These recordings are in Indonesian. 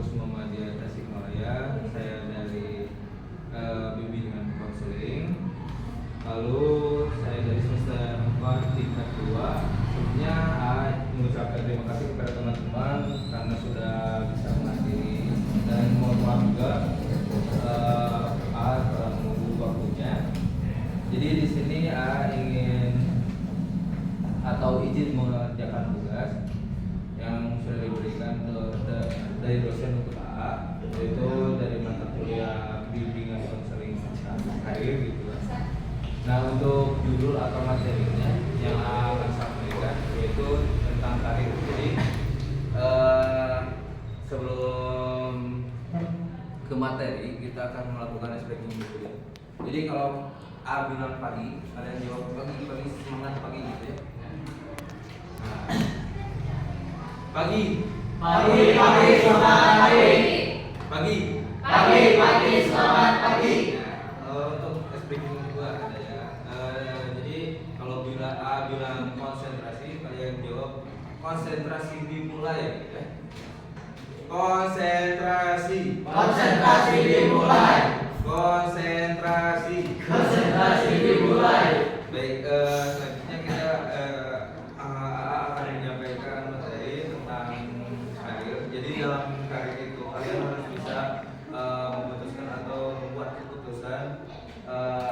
Kampus Muhammadiyah Tasikmalaya. Saya dari bimbingan konseling. Lalu saya dari semester 4 tingkat 2. Sebelumnya mengucapkan terima kasih kepada teman-teman karena sudah bisa menghadiri, dan mohon maaf juga telah menunggu waktunya. Jadi di sini ingin atau izin mengerjakan tugas yang sudah diberikan dari dosen untuk AA, yaitu dari mata kuliah bimbingan konseling karir gitu. Nah, untuk judul atau materinya yang akan saya berikan yaitu tentang karir. Jadi sebelum ke materi kita akan melakukan speaking dulu ya. Jadi kalau A bilang pagi, kalian jawab pagi, semangat pagi gitu ya. Nah, pagi, semangat pagi. Pagi, semangat pagi. Untuk speaking juga ada ya. Jadi kalau bila A bilang konsentrasi, kalian jawab konsentrasi dimulai ya. Konsentrasi dimulai. Konsentrasi dimulai. Baik, selanjutnya kita akan menyampaikan materi tentang karir. Jadi dalam karir itu kalian harus bisa memutuskan atau membuat keputusan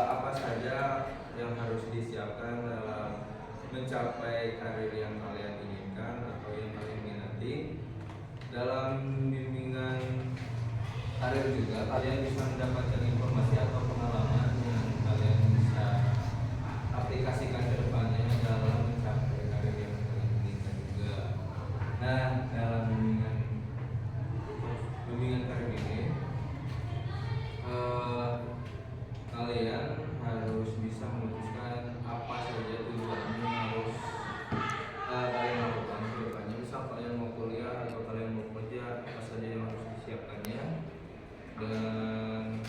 apa saja yang harus disiapkan dalam mencapai karir yang kalian inginkan atau yang kalian minati. Dalam bimbingan karir juga kalian bisa mendapatkan informasi atau pengalaman yang kalian bisa aplikasikan ke depannya dalam mencapai karir yang kalian inginkan juga. Nah, dalam bimbingan karir ini kalian harus bisa memutuskan apa saja tujuan yang harus kalian lakukan ke depannya. Misal kalian mau kuliah atau kalian mau kerja, apa saja yang harus disiapkannya, dan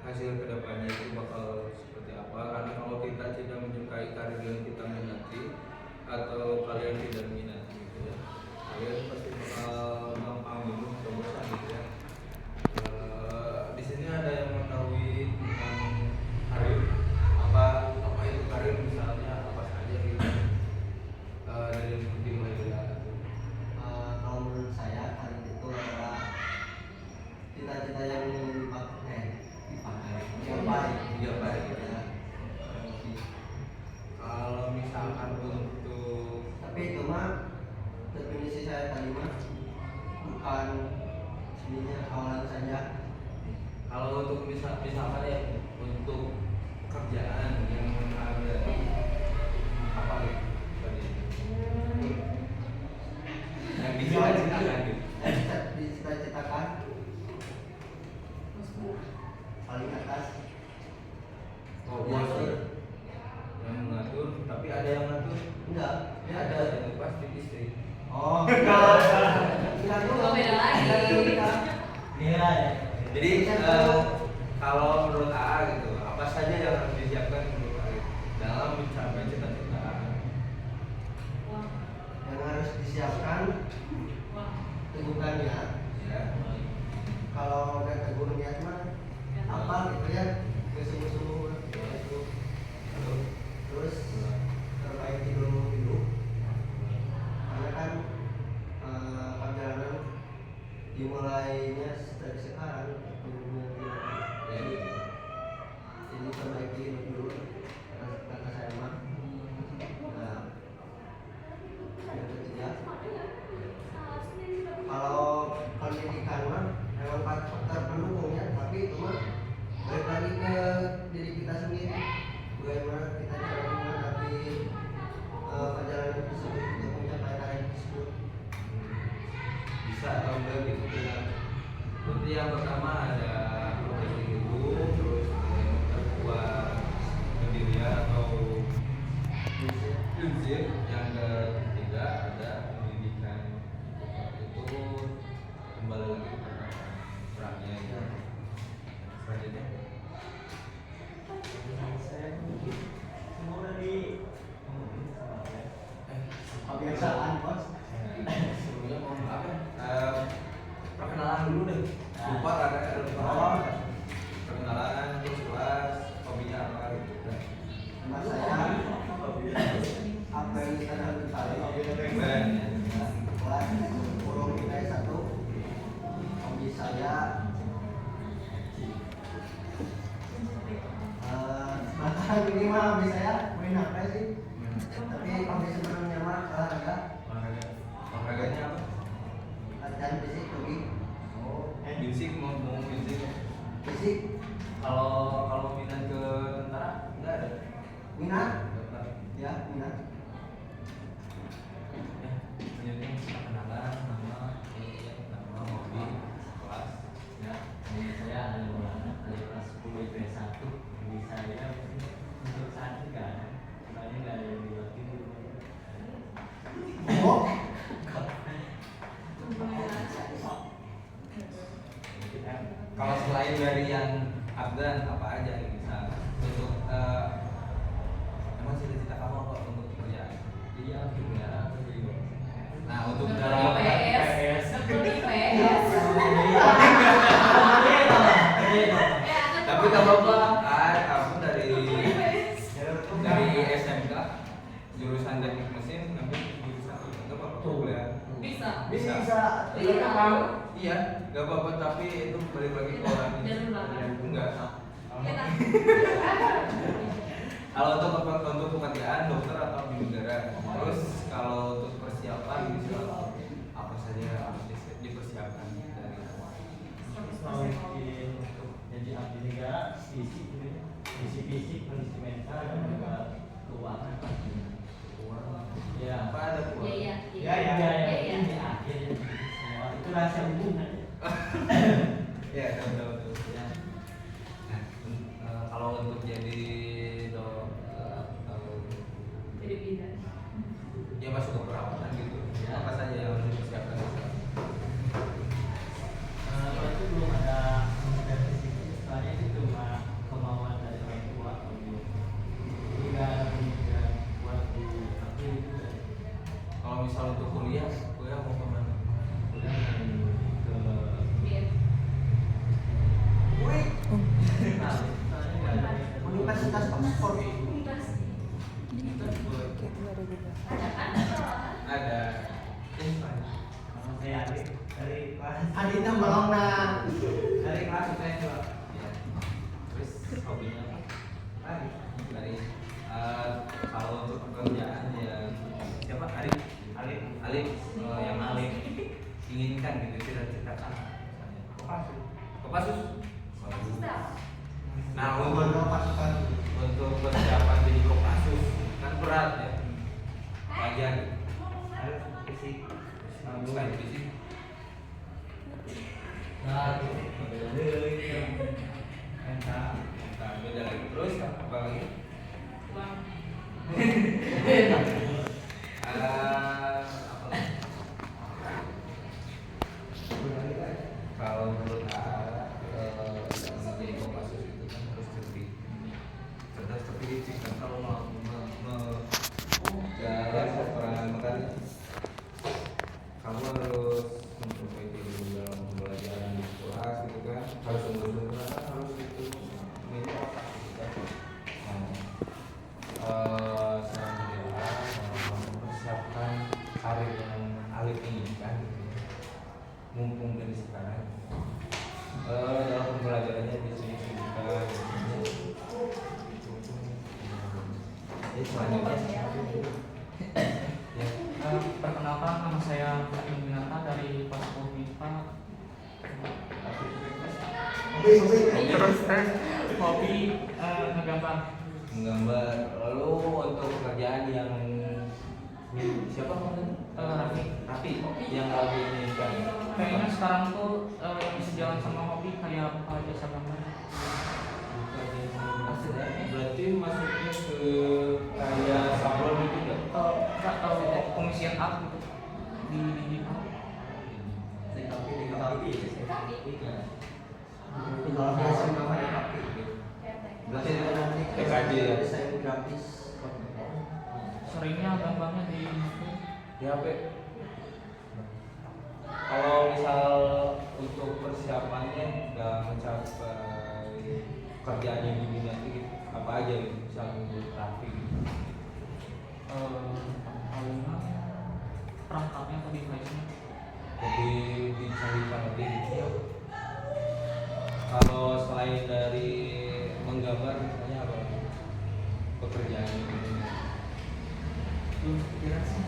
hasil kedepannya itu bakal seperti apa. Karena kalau kita tidak menyukai karir yang kita minati atau kalian tidak minati gitu ya, kalian pasti bakal gampang bingung atau bosan gitu ya. Di sini ada yang mengetahui tentang karir, apa itu karir, misalnya apa saja gitu. Dari dimulai dulu. Kalau menurut saya karir itu adalah cita-cita yang ingin dipakai yang baik gitu ya. Kalau misalkan untuk tapi itu mah definisi saya tadi mah bukan ininya awalan saja. kalau untuk misalkan ya untuk pekerjaan yang ada di apa gitu tadi yang dicita-citakan gitu. Dicita-citakan paling atas. Bos yang mengatur, tapi ada yang mengatur Enggak, ada itu pasti istri. oh enggak dulu beda lagi. Iya. Jadi kalau menurut AA gitu, apa saja yang harus disiapkan menurut AA dalam mencapai cita-cita AA? Yang harus disiapkan tegukannya. Ya. Kalau udah teguh niat mah apa gitu ya, kesungguh-sungguh itu. Terus perbaiki dulu hidup, karena kan perjalanan dimulainya dari sekarang. Jadi perbaiki hidup dulu, kata saya mah. Nah, yang ketiga, kalau pendidikan mah memang faktor pendukungnya, tapi itu mah balik lagi ke diri kita sendiri, bagaimana kita cara menghadapi perjalanan tersebut untuk mencapai karir tersebut. Bisa atau enggak gitu ya. Seperti yang pertama ada profesi guru, terus yang kedua pendirian atau prinsip, yang ketiga ada pendidikan. Itu kembali lagi kepada perannya ya. Selanjutnya Semua udah di kebiasaan bos. Ben. Kelas burung kita satu, hobi saya belakangan ini mah hobi saya main HP sih, tapi hobi sebenarnya mah olahraga. Olahraganya apa? Latihan fisik hobi. Musik mau musik. Fisik Kalau minat ke tentara enggak ada. minat, ya minat. Selanjutnya perkenalan nama hobi kelas. Ya, ini saya Ali Maulana, dari kelas 10 IPS 1. Ini saya untuk saat ini nggak ada, soalnya nggak ada yang dilatih di rumah. Oh, Kalau selain dari yang Afgan apa aja yang bisa untuk emang cita-cita kamu apa untuk pekerjaan? Jadi aku negara atau jadi bos? Nah untuk Dokter dalam IPS. Dokter IPS. tapi gak apa-apa. Aku dari SMK jurusan teknik mesin ngambil jurusan itu nggak apa-apa kuliah. Bisa. Bisa. Iya. Iya, gak apa-apa tapi itu balik lagi ke orang Jangan belakang. enggak. Kita. Kalau untuk pekerjaan dokter atau abdi negara, terus kalau untuk persiapan bisa apa saja yang harus dipersiapkan dari awal. Mungkin untuk jadi abdi negara, fisik, fisik, kondisi mental, dan juga keuangan pastinya. Ya, Apa ada Iya, buat? iya. ya, ini akhir semua itu rahasia hubungan. Ya, tahu. Ya. Nah, kalau untuk jadi dokter atau Jadi bidan. ya masuk ke perawatan gitu, Ya. apa saja yang harus dipersiapkan? Kalau itu belum ada spesifik, soalnya itu cuma kemauan dari orang tua. Jadi nggak ada pemikiran buat di aku itu dari Kalau misal untuk kuliah mau kemana? udah dari ke Bidan. wih, nah, soalnya nggak ada Universitas Oxford. Ada. Nama saya Adik dari kelas Aditnya balongna. dari kelas UPS 2. Ya. Terus hobinya apa? Dari kalau untuk pekerjaan yang siapa? Arif. Alif. Yang Alif inginkan gitu cita-citakan. Kopassus. Nah untuk persiapan jadi Kopassus kan berat ya. Ajar. Fisik. Selain fisik. Nah, mental. Nah, beda lagi. Terus apa lagi? Uang. Apa lagi? Kalau menurut menjadi Kopassus itu kan harus cerdas tapi licik kan kalau mau jalan peperangan makanya kamu harus memperbaiki dulu dalam pembelajaran di kelas gitu kan, harus sungguh-sungguh harus itu ini otak gitu kan. Selanjutnya mempersiapkan karir yang Alif inginkan gitu ya. Mumpung dari sekarang dalam pembelajarannya disibukkan selanjutnya ya. Perkenalkan, nama saya Fatim Winata dari Pasko MIPA. Hobi ngegambar. menggambar. Lalu untuk pekerjaan yang siapa Raffi. Raffi yang Raffi inginkan. Kayaknya sekarang tuh yang bisa jalan sama hobi kayak apa jasa gambar. Berarti masuknya ke kayak sablon gitu nggak? Enggak tahu pengisian art gitu di digital. Kalau biasa namanya tapi. Berarti Nanti TKJ ya? desain grafis. Seringnya gambarnya di Di HP. Kalau misal untuk persiapannya udah mencapai kerjaan yang diminati apa aja gitu, misal untuk Raffi gitu. palingnya perangkatnya atau device-nya. Jadi dicarikan lebih gitu. Kalau selain dari menggambar misalnya apa pekerjaan ini? Kira sih.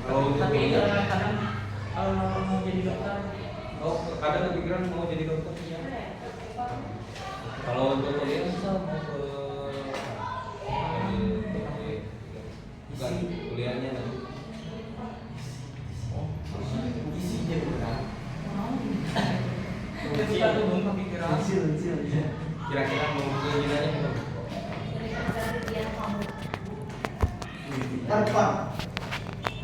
Kalau untuk Tapi kuliah, kadang mau jadi dokter. oh ada kepikiran mau jadi dokter ya? Kalau untuk kuliah misal mau ke bukan kuliahnya nanti. isi jadi berat. Itu kita tuh belum kepikiran. Kira-kira mau keinginannya apa? Harvard.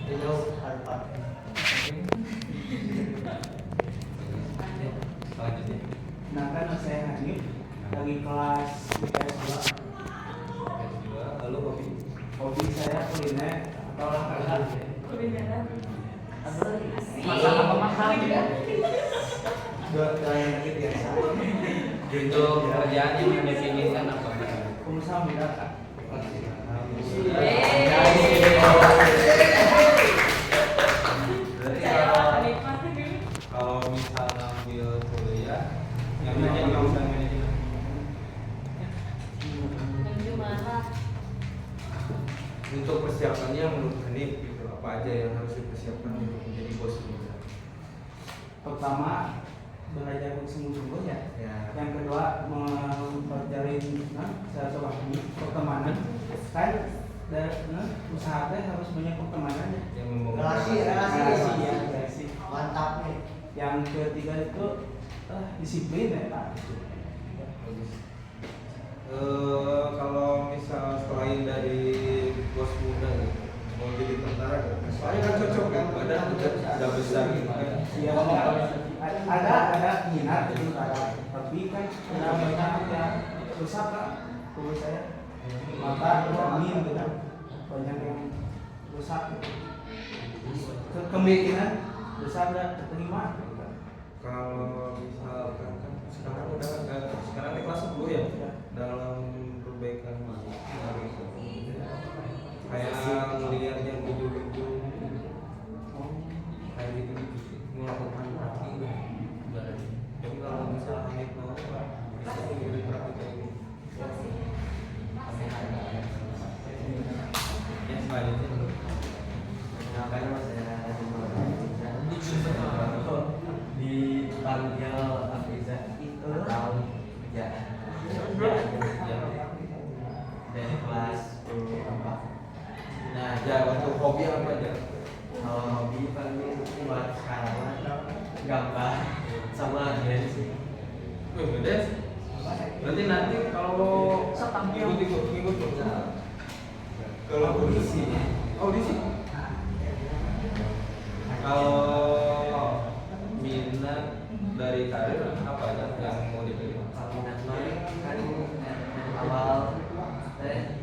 Jauh Harvard. Selanjutnya. Nah kan saya Hanif lagi kelas IPS 2. Lalu hobi. Hobi saya kuliner atau olahraga. Kulineran. Masak apa masak gitu. Dua yang lagi biasa. Itu pekerjaan yang anda inginkan apa? Pengusaha muda Kak. Berarti kalau misal ngambil kuliah, ngambilnya jurusan manajemen. Untuk persiapannya menurut Hanif gitu, apa aja yang harus dipersiapkan untuk menjadi bos muda? Pertama belajar bersungguh-sungguh ya. Ya. Yang kedua memperjalin silaturahmi pertemanan. Kan usaha teh harus banyak pertemanan ya. Yang membangun Relasi ya. Relasi. Mantap nih. Yang ketiga itu disiplin ya Pak. Bagus. Kalau misal selain dari bos muda gitu, mau jadi tentara kan? Soalnya kan cocok kan, badan udah besar gitu kan. Ya, ada minat di tentara, tapi kan ada banyak yang rusak Kak. Tubuh saya mata vitamin gitu kan, banyak yang rusak gitu. Kemungkinan besar nggak terima gitu kan. Kalau misalkan kan sekarang udah sekarang di kelas 10 ya, dalam perbaikan kayak ngelihat yang video-video kayak gitu melakukan praktik enggak. Jadi kalau misalnya Hanif mau bisa ngikutin praktik kayak gitu. Ya selanjutnya dulu. Karena saya dipanggil Afiza itu tahun kerjaan dari kelas 10. Nah, ya untuk hobi apa aja? Kalau hobi paling buat sekarang gambar sama dance sih. Beda sih. Berarti nanti kalau ikut kalau audisi, kalau minat dari karir apa aja yang mau dipilih? Kalau minat kan awal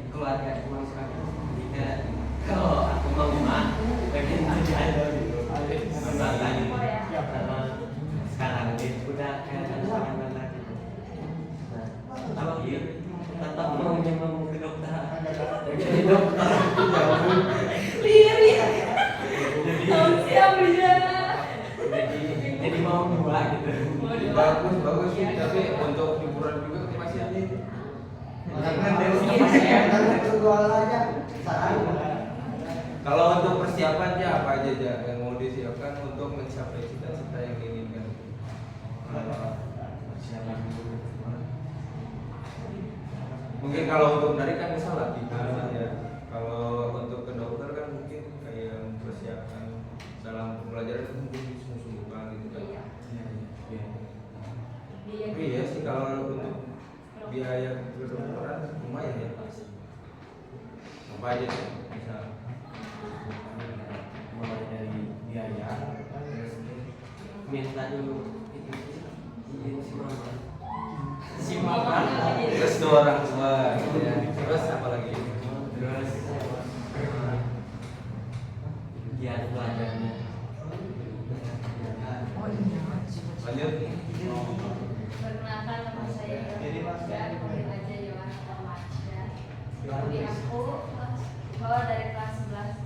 keluarga cuma jika kalau aku mau mah pengen aja gitu. Sekarang ini udah kayak sangat gitu. Tapi tetap mau ke dokter. Jadi dokter jadi mau dua gitu. Bagus sih, tapi untuk hiburan juga masih ada itu. Berjual aja. Saran. Kalau untuk persiapannya apa aja yang mau disiapkan untuk mencapai cita-cita yang diinginkan? Mungkin kalau untuk menari kan misal latihan ya. Kalau untuk ke dokter kan mungkin kayak persiapan dalam pembelajaran itu mungkin disungguh-sungguhkan gitu kan. Iya sih kalau untuk biaya kedokteran lumayan ya. Apa aja sih misal? Mulai dari biaya minta dulu itu si mama Terus dua orang tua gitu ya. Terus apa lagi? terus giat belajarnya Lanjut. Perkenalkan nama saya Yohana, panggil aja Yohana Tamasya. Hobi aku dari kelas 11.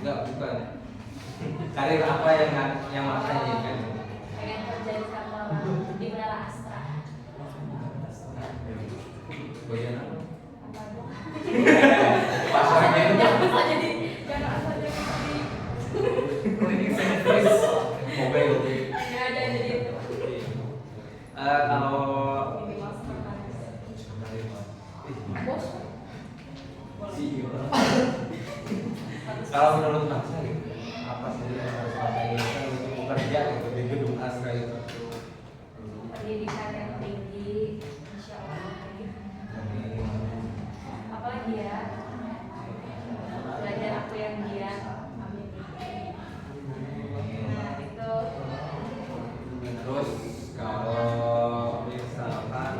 Enggak, bukan. Karir apa yang Mas inginkan? Pengen kerja di kantor di Menara Astra. Bagian apa? Apa dong? Pasarnya. Jangan asal jadi di Cleaning service. Mobile. nggak ada jadi itu. Kalau Ini master bos. CEO. Kalau menurut Mas gitu, apa sih yang harus Mas inginkan untuk bekerja gitu di gedung Astra itu? Pendidikan yang tinggi, insya Allah. Apalagi ya, belajar aku yang giat. Amin. Nah itu Terus kalau misalkan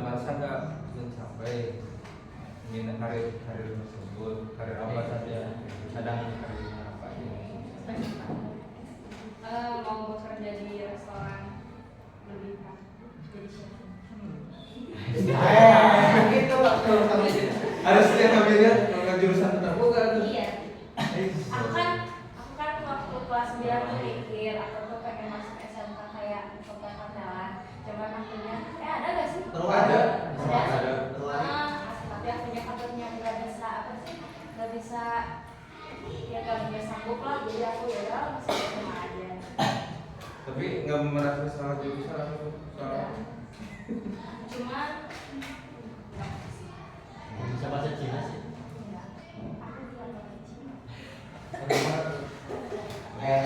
masa nggak mencapai ingin karir tersebut, karir apa saja, sedang karirnya apa aja? mau bekerja di restoran lebih kan jadi chef. Gitu waktu kami Harusnya kami lihat kalau jurusan terbuka tuh. Iya. Aku kan waktu kelas 9 tuh mikir aku tuh pengen masuk SMK kayak Kota Kandalan. Cuman akhirnya ada gak sih? Terus ada. Ada. Tapi akhirnya katanya nggak bisa apa sih? Nggak bisa ya nggak sanggup lah. Jadi aku ya udah masuk SMA aja. Tapi nggak merasa salah jurusan soal Cuman Bisa bahasa Cina sih. ya, aku tidak ngerti Cina.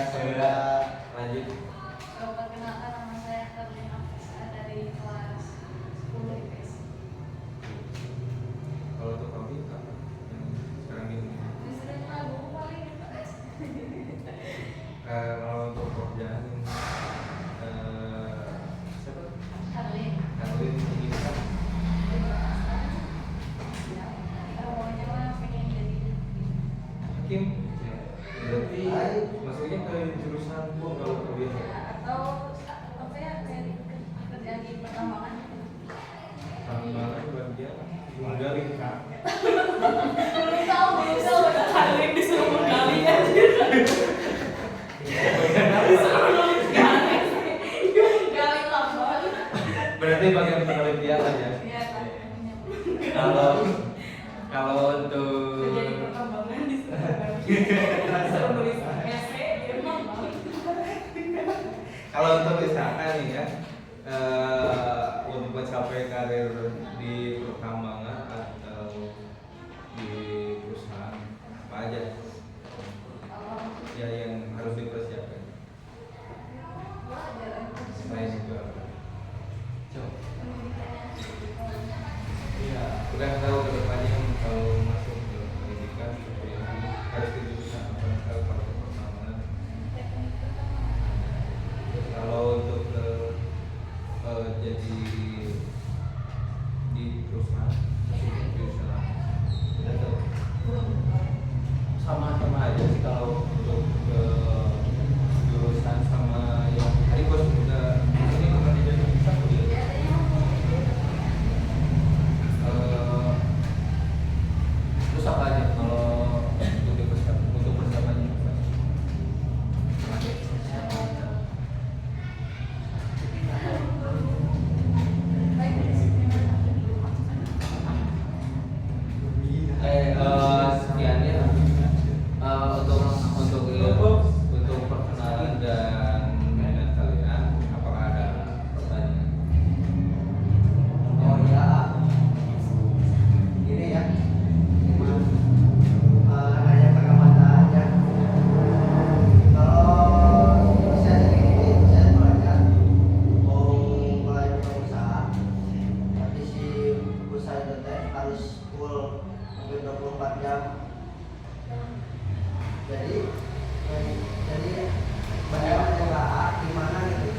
saya lanjut. Kalau perkenalkan nama saya Karina Fesa dari kelas 10 IPS. Kalau untuk kami apa yang sekarang ini? Misalnya lagu paling Kalau untuk pekerjaan siapa? Karlin. Karlin inginkan Pokoknya mah pengen jadi hakim. Berarti maksudnya ke jurusan gua kalau kuliah. atau apa ya kayak di kerjaan di pertambangan. Tambangan bagian menggali. Belum tahu udah Karlin disuruh menggali aja. Gali tambang. Berarti bagian penelitian ya. Iya kan. Kalau untuk Kerja di pertambangan disuruh nulis essay di tambang. kalau untuk misalkan nih ya untuk mencapai karir di pertambangan atau di perusahaan apa aja ya yang harus dipersiapkan selain itu apa? Iya, udah tahu ke depannya kalau masuk ke pendidikan seperti ini harus di jurusan apa kalau pertambangan. Kalau untuk jadi di perusahaan jurusan udah tahu sama aja sih kalau untuk ke jurusan sama yang tadi bos udah ini pernah jadi bisa kuliah. Terus apa aja kalau untuk persiapannya apa? Sekian ya untuk perkenalan dan dengan kalian apakah ada pertanyaan? oh ya ini ya nanya pengamatan aja kalau saya sendiri saya belajar mau mulai usaha tapi si usaha itu teh harus full mungkin 24 jam jadi bagaimana cara gimana gitu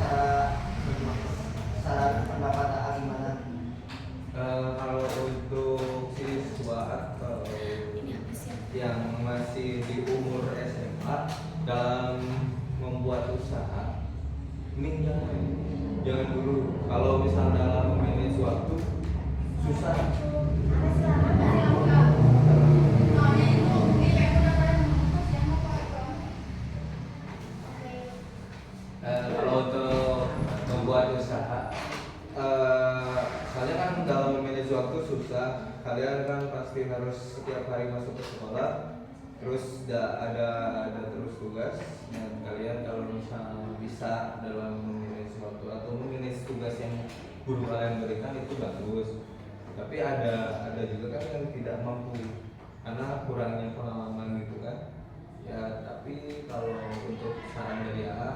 cara pendapat gimana Kalau untuk siswa atau yang masih di umur SMA dalam membuat usaha, ini jangan dulu. Kalau misal dalam memanage waktu susah. susah. Kalian kan pasti harus setiap hari masuk ke sekolah, terus ada terus tugas, dan kalian kalau misalnya bisa dalam memilih sesuatu atau memilih tugas yang guru kalian berikan itu bagus. Tapi ada juga kan yang tidak mampu karena kurangnya pengalaman gitu kan. Ya tapi kalau untuk saran dari AA,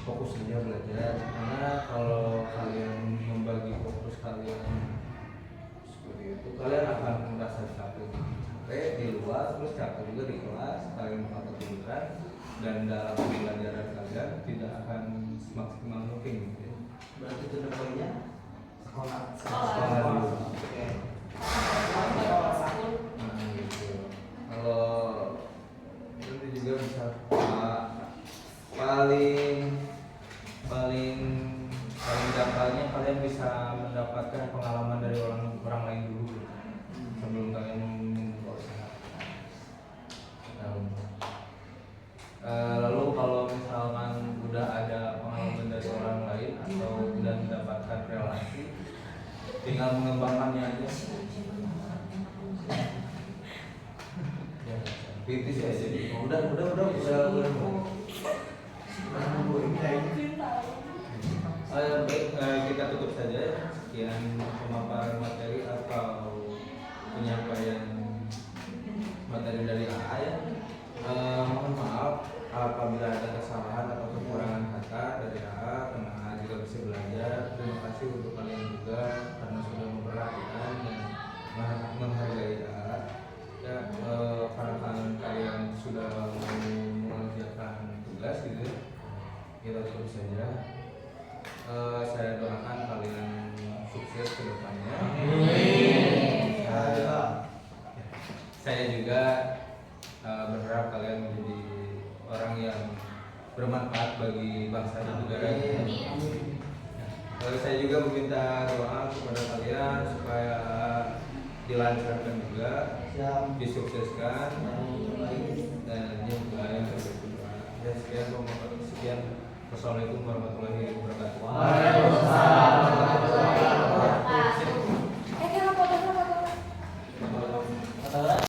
fokus saja belajar, karena kalau kalian membagi fokus kalian seperti itu, kalian akan merasa capek di luar, terus capek juga di kelas, kalian bakal ketiduran, dan dalam pembelajaran kalian tidak akan semaksimal mungkin gitu ya. Berarti itu poinnya sekolah. Sekolah dulu. Oke. Nah gitu. Kalau nanti juga bisa paling gampangnya kalian bisa mendapatkan pengalaman dari orang lain dulu sebelum kalian membuka usaha. Lalu kalau misalkan udah ada pengalaman dari orang lain atau udah mendapatkan relasi, tinggal mengembangkannya aja. Ya, kritis ya jadi. Udah. Baik, kita tutup saja ya. Sekian pemaparan materi atau penyampaian materi dari AA ya. Mohon maaf apabila ada kesalahan atau kekurangan kata dari AA, karena AA juga bisa belajar. Terima kasih untuk kalian juga karena sudah memperhatikan dan menghargai AA. Ya, karena kalian sudah mengerjakan tugas gitu ya. Kita tutup saja. Saya doakan kalian sukses ke depannya. Saya juga berharap kalian menjadi orang yang bermanfaat bagi bangsa dan negara. Lalu saya juga meminta doa kepada kalian supaya dilancarkan juga, disukseskan, dan yang sekian. Wassalamualaikum warahmatullahi wabarakatuh.